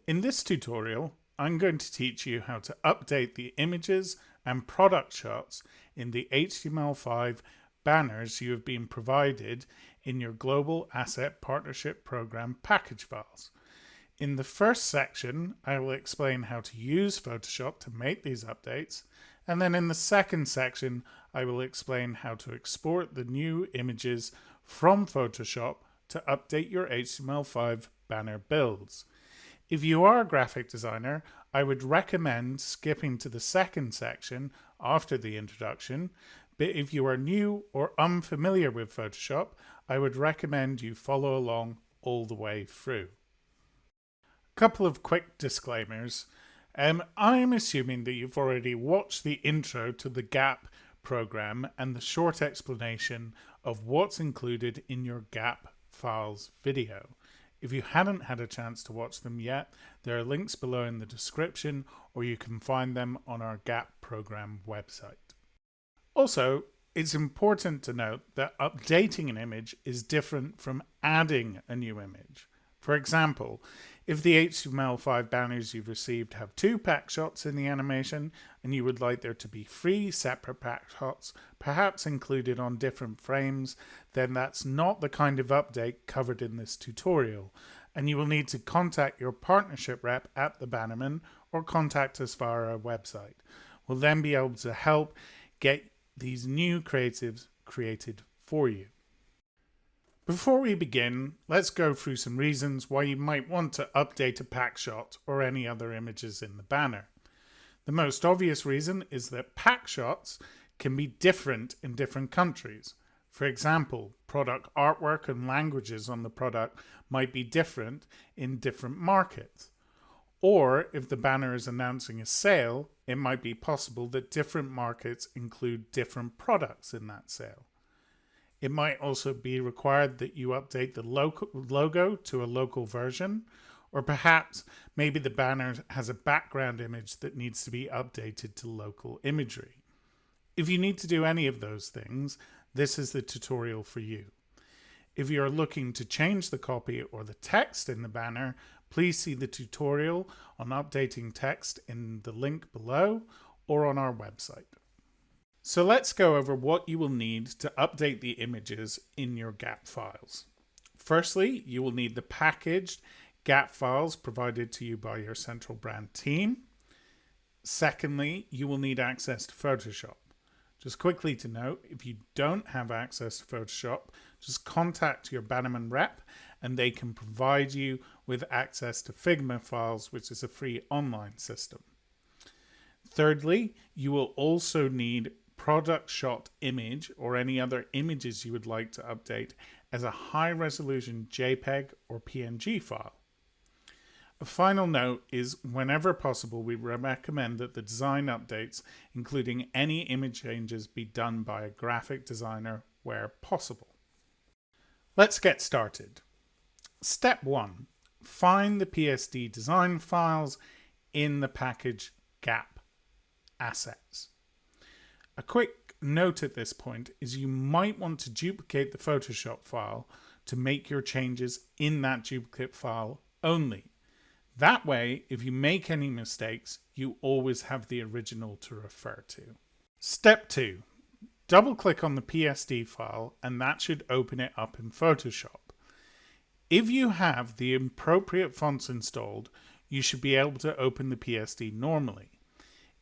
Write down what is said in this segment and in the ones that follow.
In this tutorial, I'm going to teach you how to update the images and product shots in the HTML5 banners you have been provided in your Global Asset Partnership Program package files. In the first section, I will explain how to use Photoshop to make these updates, and then in the second section, I will explain how to export the new images from Photoshop to update your HTML5 banner builds. If you are a graphic designer, I would recommend skipping to the second section after the introduction, but if you are new or unfamiliar with Photoshop, I would recommend you follow along all the way through. A couple of quick disclaimers. I am assuming that you've already watched the intro to the GAP program and the short explanation of what's included in your GAP files video. If you hadn't had a chance to watch them yet, there are links below in the description, or you can find them on our GAP program website. Also, it's important to note that updating an image is different from adding a new image. For example, if the HTML5 banners you've received have 2 pack shots in the animation and you would like there to be 3 separate pack shots, perhaps included on different frames, then that's not the kind of update covered in this tutorial, and you will need to contact your partnership rep at the Bannermen or contact us via our website. We'll then be able to help get these new creatives created for you. Before we begin, let's go through some reasons why you might want to update a pack shot or any other images in the banner. The most obvious reason is that pack shots can be different in different countries. For example, product artwork and languages on the product might be different in different markets. Or if the banner is announcing a sale, it might be possible that different markets include different products in that sale. It might also be required that you update the logo to a local version, or perhaps maybe the banner has a background image that needs to be updated to local imagery. If you need to do any of those things, this is the tutorial for you. If you're looking to change the copy or the text in the banner, please see the tutorial on updating text in the link below or on our website. So let's go over what you will need to update the images in your GAP files. Firstly, you will need the packaged GAP files provided to you by your central brand team. Secondly, you will need access to Photoshop. Just quickly to note, if you don't have access to Photoshop, just contact your Bannerman rep and they can provide you with access to Figma files, which is a free online system. Thirdly, you will also need product shot image or any other images you would like to update as a high resolution JPEG or PNG file. A final note is whenever possible we recommend that the design updates, including any image changes, be done by a graphic designer where possible. Let's get started. Step 1. Find the PSD design files in the package GAP assets. A quick note at this point is you might want to duplicate the Photoshop file to make your changes in that duplicate file only. That way, if you make any mistakes, you always have the original to refer to. Step 2. Double-click on the PSD file and that should open it up in Photoshop. If you have the appropriate fonts installed, you should be able to open the PSD normally.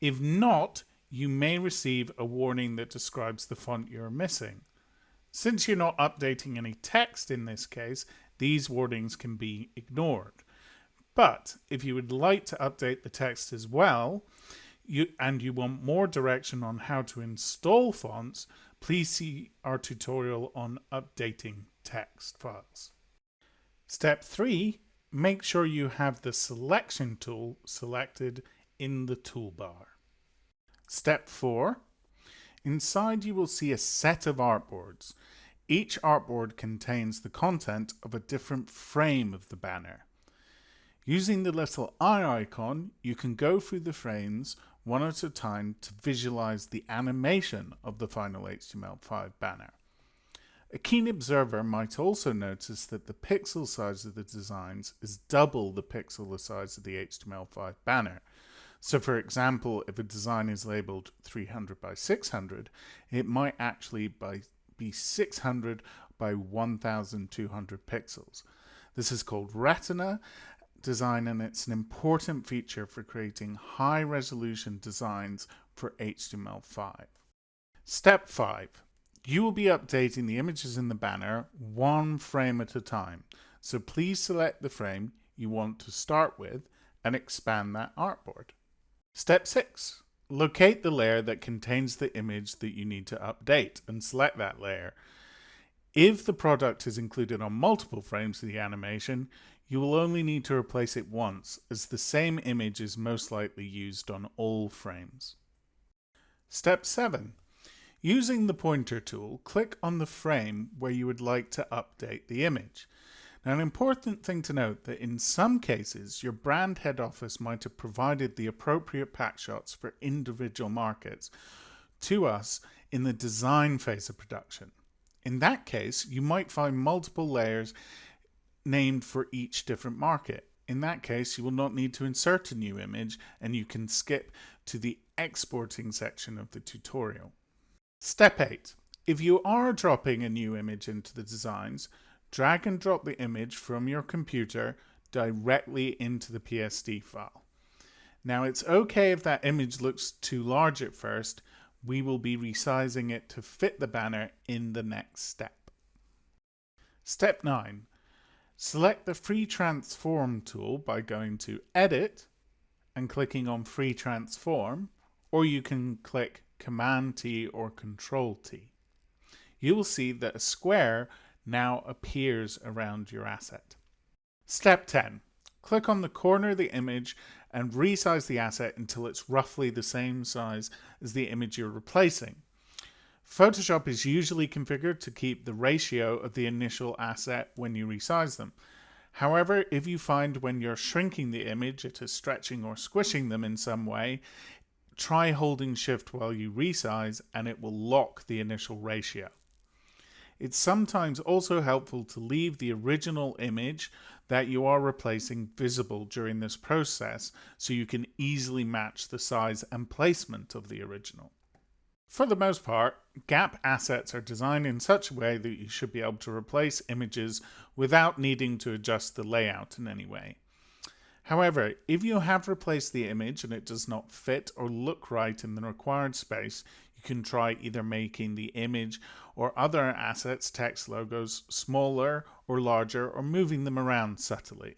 If not, you may receive a warning that describes the font you're missing. Since you're not updating any text in this case, these warnings can be ignored. But if you would like to update the text as well, and you want more direction on how to install fonts, please see our tutorial on updating text files. Step 3, make sure you have the selection tool selected in the toolbar. Step 4. Inside you will see a set of artboards. Each artboard contains the content of a different frame of the banner. Using the little eye icon, you can go through the frames one at a time to visualize the animation of the final HTML5 banner. A keen observer might also notice that the pixel size of the designs is double the pixel size of the HTML5 banner. So for example, if a design is labeled 300 by 600, it might actually be 600 by 1200 pixels. This is called retina design, and it's an important feature for creating high resolution designs for HTML5. Step 5. You will be updating the images in the banner one frame at a time. So please select the frame you want to start with and expand that artboard. Step 6. Locate the layer that contains the image that you need to update and select that layer. If the product is included on multiple frames of the animation, you will only need to replace it once, as the same image is most likely used on all frames. Step 7. Using the pointer tool, click on the frame where you would like to update the image. Now, an important thing to note that in some cases, your brand head office might have provided the appropriate pack shots for individual markets to us in the design phase of production. In that case, you might find multiple layers named for each different market. In that case, you will not need to insert a new image, and you can skip to the exporting section of the tutorial. Step 8. If you are dropping a new image into the designs, drag and drop the image from your computer directly into the PSD file. Now, it's okay if that image looks too large at first. We will be resizing it to fit the banner in the next step. Step 9. Select the Free Transform tool by going to Edit and clicking on Free Transform, or you can click Command T or Control T. You will see that a square now appears around your asset. Step 10. Click on the corner of the image and resize the asset until it's roughly the same size as the image you're replacing. Photoshop is usually configured to keep the ratio of the initial asset when you resize them. However, if you find when you're shrinking the image it is stretching or squishing them in some way, try holding Shift while you resize and it will lock the initial ratio. It's sometimes also helpful to leave the original image that you are replacing visible during this process so you can easily match the size and placement of the original. For the most part, GAP assets are designed in such a way that you should be able to replace images without needing to adjust the layout in any way. However, if you have replaced the image and it does not fit or look right in the required space, you can try either making the image or other assets, text, logos, smaller or larger, or moving them around subtly.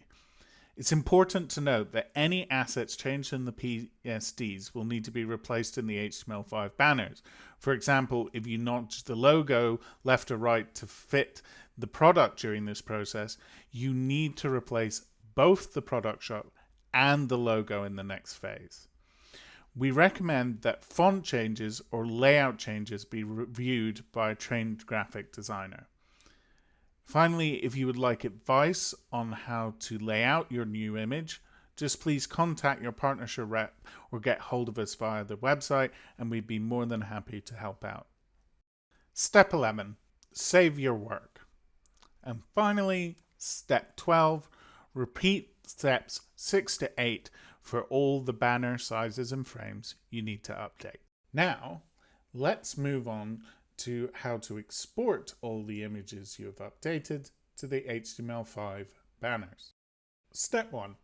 It's important to note that any assets changed in the PSDs will need to be replaced in the HTML5 banners. For example, if you notch the logo left or right to fit the product during this process, you need to replace both the product shot and the logo in the next phase. We recommend that font changes or layout changes be reviewed by a trained graphic designer. Finally, if you would like advice on how to lay out your new image, just please contact your partnership rep or get hold of us via the website and we'd be more than happy to help out. Step 11, save your work. And finally, step 12, repeat steps 6 to 8 for all the banner sizes and frames you need to update. Now, let's move on to how to export all the images you have updated to the HTML5 banners. Step 1.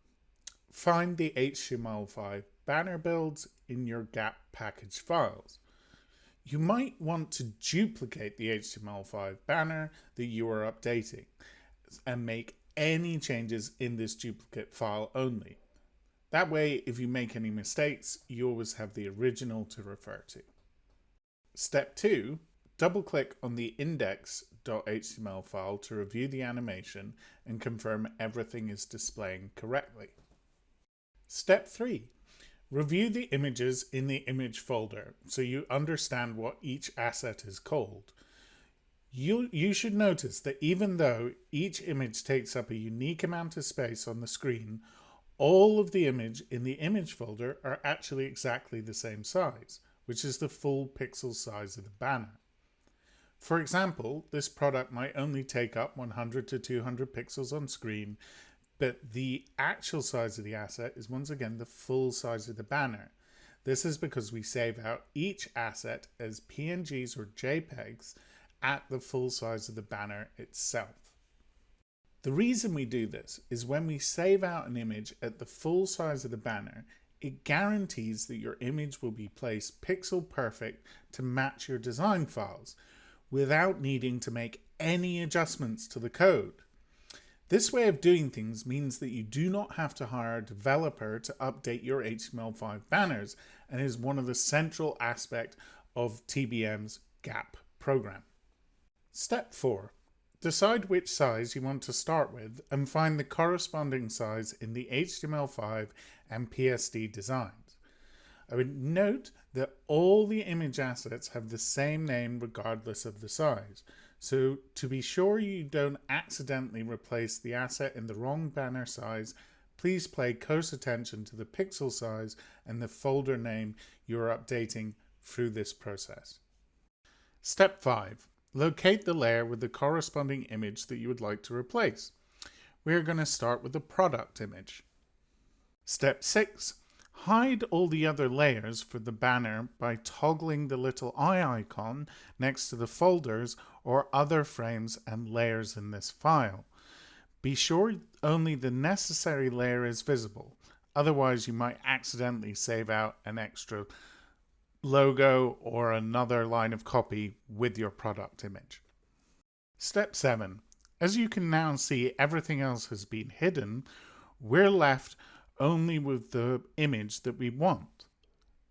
Find the HTML5 banner builds in your GAP package files. You might want to duplicate the HTML5 banner that you are updating and make any changes in this duplicate file only. That way, if you make any mistakes, you always have the original to refer to. Step 2. Double-click on the index.html file to review the animation and confirm everything is displaying correctly. Step 3. Review the images in the image folder so you understand what each asset is called. You should notice that even though each image takes up a unique amount of space on the screen, all of the image in the image folder are actually exactly the same size, which is the full pixel size of the banner. For example, this product might only take up 100 to 200 pixels on screen, but the actual size of the asset is once again the full size of the banner. This is because we save out each asset as PNGs or JPEGs at the full size of the banner itself. The reason we do this is when we save out an image at the full size of the banner, it guarantees that your image will be placed pixel perfect to match your design files without needing to make any adjustments to the code. This way of doing things means that you do not have to hire a developer to update your HTML5 banners and is one of the central aspects of TBM's GAP program. Step 4. Decide which size you want to start with and find the corresponding size in the HTML5 and PSD designs. I would note that all the image assets have the same name regardless of the size. So to be sure you don't accidentally replace the asset in the wrong banner size, please pay close attention to the pixel size and the folder name you're updating through this process. Step 5. Locate the layer with the corresponding image that you would like to replace. We're going to start with the product image. Step 6. Hide all the other layers for the banner by toggling the little eye icon next to the folders or other frames and layers in this file. Be sure only the necessary layer is visible, otherwise you might accidentally save out an extra logo or another line of copy with your product image. Step 7. As you can now see, everything else has been hidden. We're left only with the image that we want.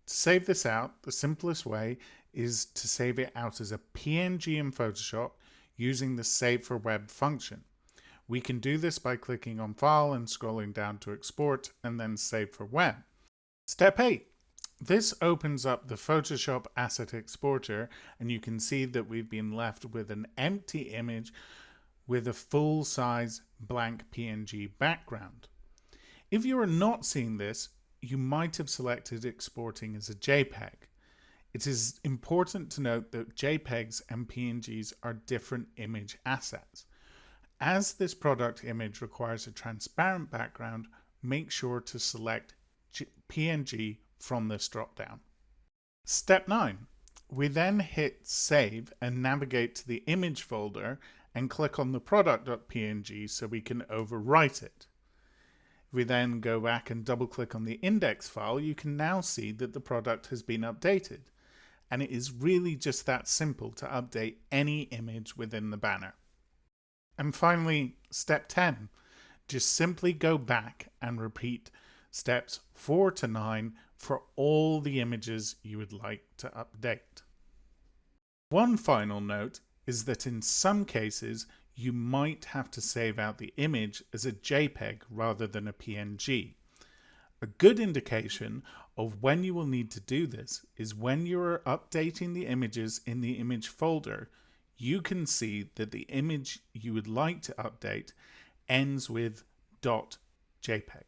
To save this out, the simplest way is to save it out as a PNG in Photoshop using the Save for Web function. We can do this by clicking on File and scrolling down to Export and then Save for Web. Step 8. This opens up the Photoshop Asset Exporter and you can see that we've been left with an empty image with a full-size blank PNG background. If you are not seeing this, you might have selected exporting as a JPEG. It is important to note that JPEGs and PNGs are different image assets. As this product image requires a transparent background, make sure to select PNG from this dropdown. Step 9. We then hit Save and navigate to the image folder and click on the product.png so we can overwrite it. If we then go back and double click on the index file, you can now see that the product has been updated. And it is really just that simple to update any image within the banner. And finally, step 10. Just simply go back and repeat steps 4 to 9 for all the images you would like to update. One final note is that in some cases, you might have to save out the image as a JPEG rather than a PNG. A good indication of when you will need to do this is when you are updating the images in the image folder, you can see that the image you would like to update ends with .jpeg.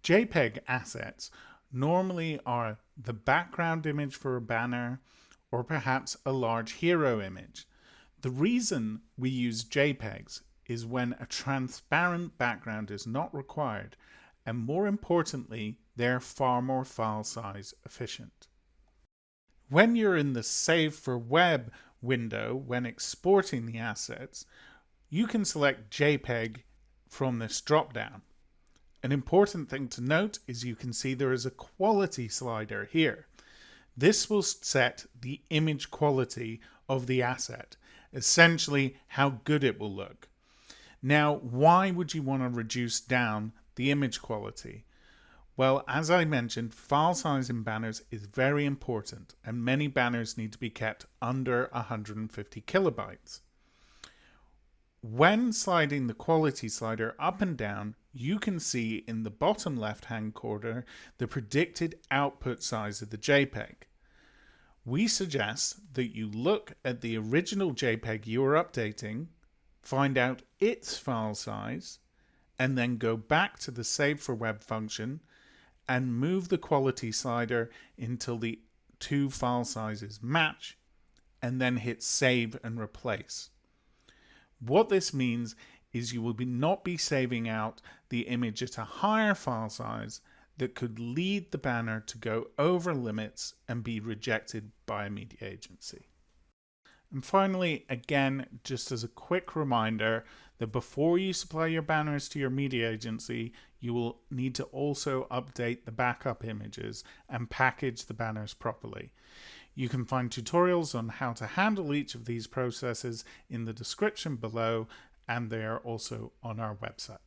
JPEG assets normally are the background image for a banner or perhaps a large hero image. The reason we use JPEGs is when a transparent background is not required, and more importantly, they're far more file size efficient. When you're in the Save for Web window when exporting the assets, you can select JPEG from this dropdown. An important thing to note is you can see there is a quality slider here. This will set the image quality of the asset, essentially how good it will look. Now, why would you want to reduce down the image quality? Well, as I mentioned, file size in banners is very important, and many banners need to be kept under 150 kilobytes. When sliding the quality slider up and down, you can see in the bottom left-hand corner the predicted output size of the JPEG. We suggest that you look at the original JPEG you are updating, find out its file size, and then go back to the Save for Web function and move the quality slider until the two file sizes match, and then hit save and replace. What this means is you will not be saving out the image at a higher file size that could lead the banner to go over limits and be rejected by a media agency. And finally, again, just as a quick reminder that before you supply your banners to your media agency, you will need to also update the backup images and package the banners properly. You can find tutorials on how to handle each of these processes in the description below, and they are also on our website.